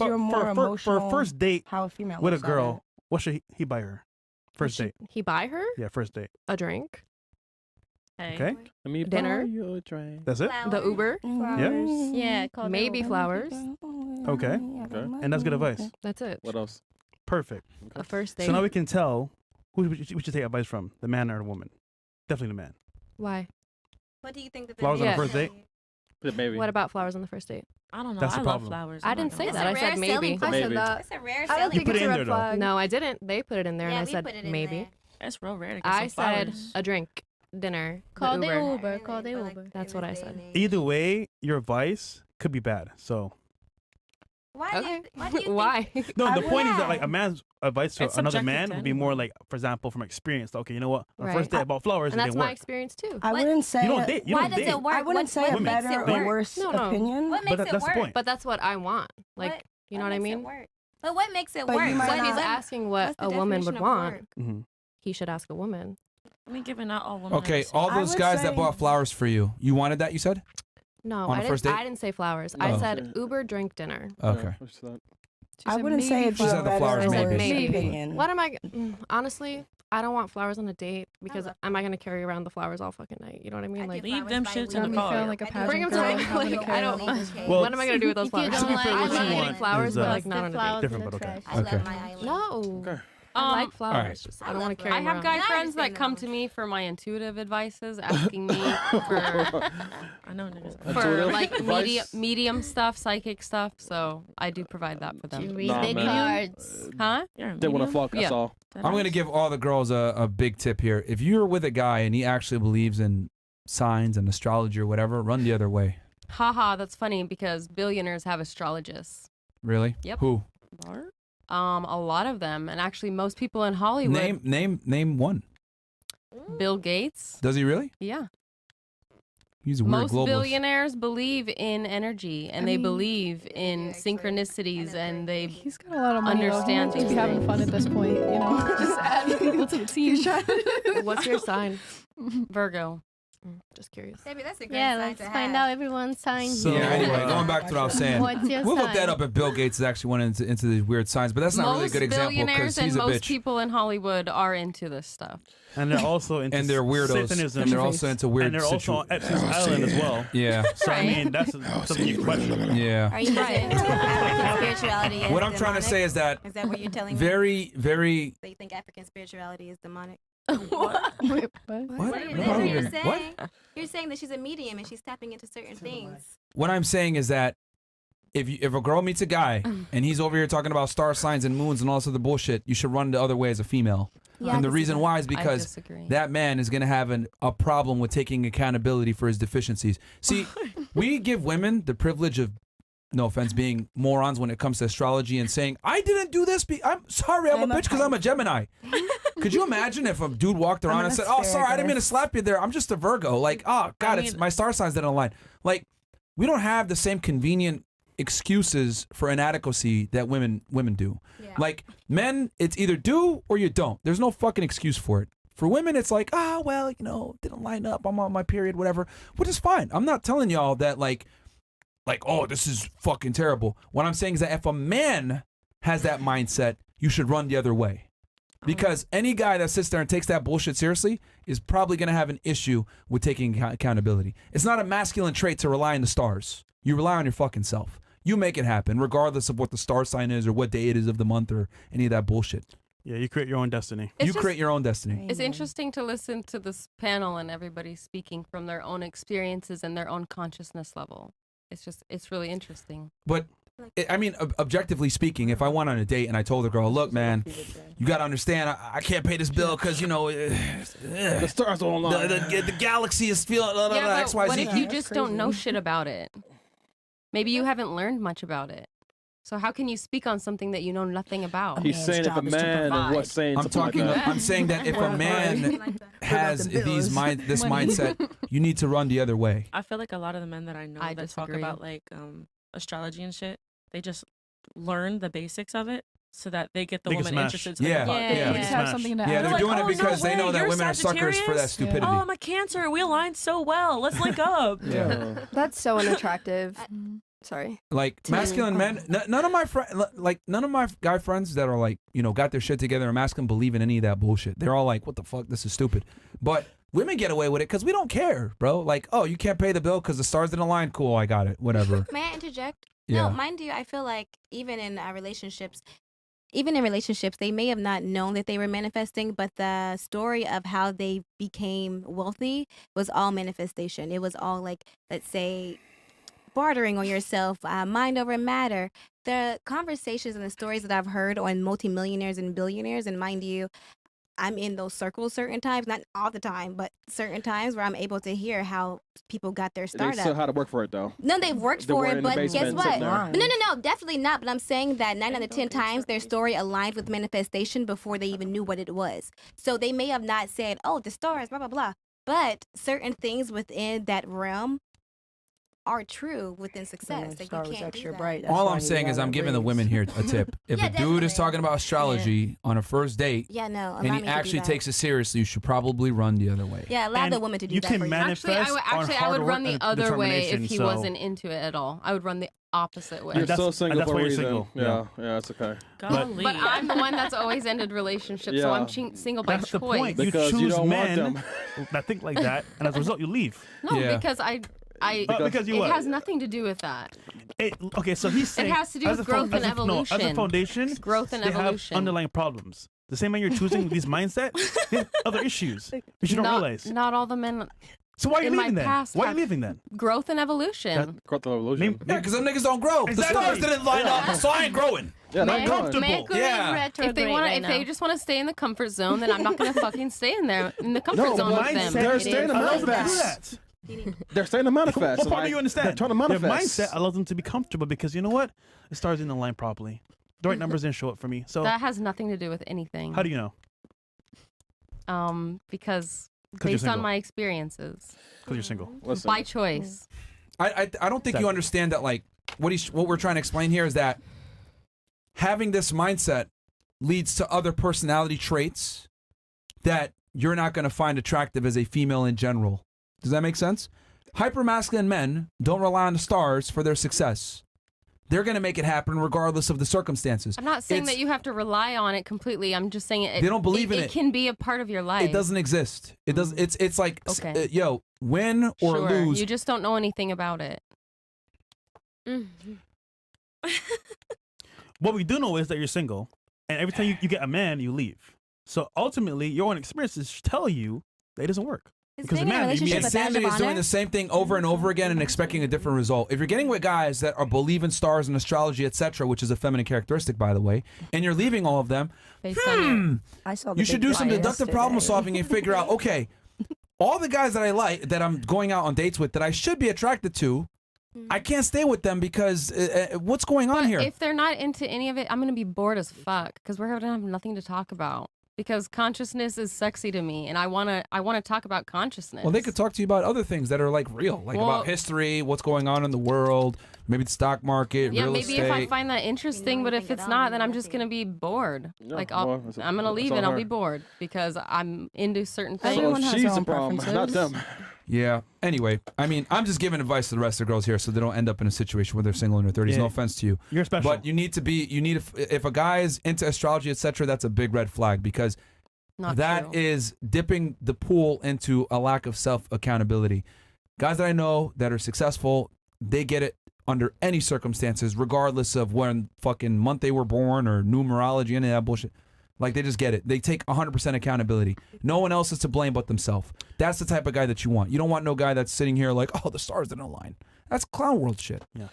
you're more emotional. For a first date how a female with a looks at girl, it. what should he buy her? First date. He buy her Yeah, first date. a drink, Hey. Okay. Let me Dinner. buy you a drink. That's it. the Uber, Yeah, call maybe flowers. Okay. And that's good advice. That's it. What else? Perfect. A first date. So now we can tell who we should take advice from, the man or the woman. Definitely the man. Why? What do you think that Flowers on Yeah. the first date? Maybe. What about flowers on the first date? I don't know. That's the I love problem. flowers. I I'm didn't not say gonna that. I lie. said maybe. I Maybe. It's a rare I don't selling think put it's it a in red there, though. flag. No, I didn't. They put it in there, Yeah, and I we said put it in maybe. there. It's real rare to get I some said flowers. a drink, dinner, Call the the Uber. Uber. Call the But, like, Uber. That's in what this I day said. and age. Either way, your advice could be bad. So Why do Okay. you, why do you Why? no, I the would- point is that like a man's advice to It's another subjective man to would be more anyone. like, for example, from experience. Okay, you know what? On the Right. first date about flowers, And it that's didn't my work. experience too. I wouldn't say You don't it- date. You Why don't does date. it work? I wouldn't say a what makes better it or work? worse No, no. opinion. What makes But it that's work? the point. But that's what I want. Like, What- you know what I makes it mean? work? But what makes it But work? you might So if not- he's What- asking what what's the a woman would definition of want, work? Mhm. he should ask a woman. I mean, given not all women. Okay, are the all same. I those would guys that say- bought flowers for you, you wanted that, you said? No, On a first date? I didn't say flowers. Oh. I said Uber, drink, dinner. Okay. What's that? I wouldn't say it's She said a the better flowers or maybe. worse Maybe. opinion. What am I? Honestly, I don't want flowers on a date because love am I gonna carry around the flowers all fucking night? You know what I mean? I Like, do leave flowers them by shits in week. the Got me car. feeling like a I do pageant bring them girl. to having like, to I carry don't. on all Well, day. Well, what am I gonna do with those If you flowers? don't like- I what love you eating want flowers, is, but uh, like not on a date. Different, but okay. I love Okay. my island. No, Okay. I like All flowers. right. Just, I I don't want love to carry flowers. I them have around. guy Now I friends that understand come that to one. me for my intuitive advices, asking me for I know niggas for Intuitive like advice? medium stuff, psychic stuff. So I do provide that for them. Nah, the man. cards. Huh? You're a They want to medium? fuck. That's Yeah. all. I'm going to give all the girls a big tip here. If you're with a guy and he actually believes in signs and astrology or whatever, run the other way. Haha, that's funny because billionaires have astrologists. Really? Yep. Who? A lot of them, and actually most people in Hollywood. Name one. Bill Gates. Does he really? Yeah. He's a weird Most globalist. billionaires believe in energy, and I they mean- believe in Yeah, actually. synchronicities, and they. He's got a lot of money. Understand Just be these having things. fun at this point, you know. Just adding people to the team. What's your sign? Virgo. Just curious. Baby, that's a great Yeah, sign let's to find have. out everyone's sign So- here. Yeah, anyway, going back to what I was saying. What's your We'll look sign? that up if Bill Gates actually went into these weird signs, but that's not really a Most good example billionaires because and he's a most bitch. people in Hollywood are into this stuff. And they're also into And they're weirdos. Satanism. And they're also into weird And they're also on Epstein's Island as well. Yeah. So I mean, that's something you question. Yeah. Are you into African spirituality? As What I'm trying to demonic? say is that Is that what you're telling me? very, very. So you think African spirituality is demonic? Wait, what? What? That's No, what I you're don't- saying. what? You're saying that she's a medium and she's tapping into certain things. What I'm saying is that if a girl meets a guy and he's over here talking about star signs and moons and all this other bullshit, you should run the other way as a female. Yeah, and the I can see reason that. why is I because disagree. that man is going to have a problem with taking accountability for his deficiencies. See, we give women the privilege of, no offense, being morons when it comes to astrology and saying, I didn't do this. I'm sorry, I'm a bitch because I'm a Gemini. Could you imagine if a dude walked around I'm and an said, oh, sorry, I didn't mean to asparagus. slap you there. I'm just a Virgo. Like, oh, God, it's my star signs didn't align. Like, we don't have the same convenient excuses for inadequacy that women do. Yeah. Like, men, it's either do or you don't. There's no fucking excuse for it. For women, it's like, well, didn't line up. I'm on my period, whatever, which is fine. I'm not telling y'all that, like, oh, this is fucking terrible. What I'm saying is that if a man has that mindset, you should run the other way. Because any guy that sits there and takes that bullshit seriously is probably going to have an issue with taking accountability. It's not a masculine trait to rely on the stars. You rely on your fucking self. You make it happen, regardless of what the star sign is or what day it is of the month or any of that bullshit. Yeah, you create your own destiny. It's You just- create your own destiny. It's interesting to listen to this panel and everybody speaking from their own experiences and their own consciousness level. It's really interesting. But I mean, objectively speaking, if I went on a date and I told the girl, look, man, you got to understand, I can't pay this bill because, The stars don't align. the galaxy is feeling Yeah, but X, Y, what Z. if you just don't know shit about it? Maybe you haven't learned much about it. So how can you speak on something that you know nothing about? He's saying if a man and what's saying I'm something like talking. that. I'm saying that if a man has this mindset, you need to run the other way. I feel like a lot of the men that I know I that talk disagree. about like astrology and shit, they just learn the basics of it so that they get the They can woman smash. interested. To Yeah, the fuck. yeah. They Yeah. just have something to Yeah, add. they're like, doing "Oh, it because no they know way, that you're women are suckers for that Sagittarius? stupidity. Oh, I'm a Cancer. We align so well. Let's link up. Yeah. That's so unattractive. Sorry. Like masculine men, none of my guy friends that are like, got their shit together and masculine believe in any of that bullshit. They're all like, what the fuck, this is stupid. But women get away with it because we don't care, bro. Like, oh, you can't pay the bill because the stars didn't align. Cool, I got it. Whatever. May I interject? Yeah. No, mind you, I feel like even in relationships, they may have not known that they were manifesting, but the story of how they became wealthy was all manifestation. It was all like, let's say, bartering on yourself, mind over matter. The conversations and the stories that I've heard on multimillionaires and billionaires, and mind you, I'm in those circles certain times, not all the time, but certain times where I'm able to hear how people got their They startup. still had to work for it though. No, they've worked They for weren't it, in the but guess basement what? sitting there. No, definitely not. But I'm saying that 9 out of 10 times their story aligned with manifestation before they even knew what it was. So they may have not said, oh, the stars, blah, blah, blah. But certain things within that realm are true within success. Like you can't do that. All I'm saying is I'm giving the women here a tip. If Yeah, a dude is definitely. talking about astrology on a first date Yeah, no. and allow he me to do actually that. takes it seriously, you should probably run the other way. Yeah, allow And the woman to do you that can for you. manifest Actually, on I would hard run work the and other way if determination, he so- wasn't into it at all. I would run the opposite way. You're that's- so and single that's for why a you're reason. single. Yeah, it's okay. Golly. But I'm the one that's always ended relationships, so Yeah. I'm single by That's the choice. point. Because you you choose don't want men them. that think like that, and as a result, you leave. No, Yeah. because Because you it what? has nothing to do with that. Okay, so he's saying has to do as with a growth and as a evolution. foundation, Growth and they evolution. have underlying problems. The same way you're choosing these mindset, they have other issues which you don't realize. Not all the men. So why are you in my leaving then? past Why are you have leaving then? Growth and evolution. Growth and evolution. Yeah, because them niggas don't grow. Exactly. The stars didn't line up, so I ain't growing. Yeah, Man- they're going. comfortable. Mercury Yeah. retrograde If they want, right if they now. just want to stay in the comfort zone, then I'm not gonna fucking stay in the comfort No, zone with mindset- them. they're staying to allows them to do manifest. that. They're staying to manifest. What part do you understand? They're trying to Their manifest. mindset allows them to be comfortable because you know what? The stars didn't align properly. The right numbers didn't show up for me. So That has nothing to do with anything. how do you know? Because you're based on single. my experiences, Because you're single. Listen, by choice. I don't think you understand that. Like what we're trying to explain here is that having this mindset leads to other personality traits that you're not going to find attractive as a female in general. Does that make sense? Hypermasculine men don't rely on the stars for their success. They're going to make it happen regardless of the circumstances. I'm not saying It's- that you have to rely on it completely. I'm just saying it. They don't believe in it. It can be a part of your life. It doesn't exist. It does. It's like, Okay. yo, win or Sure. lose. You just don't know anything about it. What we do know is that you're single, and every time you get a man, you leave. So ultimately, your own experiences tell you that it doesn't work. Is Because being in a man, you relationship mean- a badge Insanity of is doing honor? the same thing over and over again and expecting a different result. If you're getting with guys that are believe in stars and astrology, etc., which is a feminine characteristic, by the way, and you're leaving all of them, Based on your, I saw the you should big do some giant deductive problem yesterday. solving and figure out, okay, all the guys that I like, that I'm going out on dates with, that I should be attracted to, I can't stay with them because what's going on but here? if they're not into any of it, I'm gonna be bored as fuck because we're gonna have nothing to talk about. Because consciousness is sexy to me, and I wanna talk about consciousness. Well, they could talk to you about other things that are like real, like Well- about history, what's going on in the world, maybe the stock market, Yeah, real maybe estate. if I find that interesting, but if anything it's at all, not, then I'm maybe just gonna be bored. Yeah, Like well, I'm gonna leave on and I'll her. be bored because I'm into certain things. Everyone has She's their the own problem, not preferences. them. Yeah. Anyway, I mean, I'm just giving advice to the rest of the girls here so they don't end up in a situation where they're single in their 30s. Yeah. No offense to you. You're special. But you need if a guy is into astrology, etc., that's a big red flag because Not that true. is dipping the pool into a lack of self-accountability. Guys that I know that are successful, they get it under any circumstances, regardless of when fucking month they were born or numerology, any of that bullshit. Like, they just get it. They take 100% accountability. No one else is to blame but themselves. That's the type of guy that you want. You don't want no guy that's sitting here like, oh, the stars didn't align. That's clown world shit. Yeah.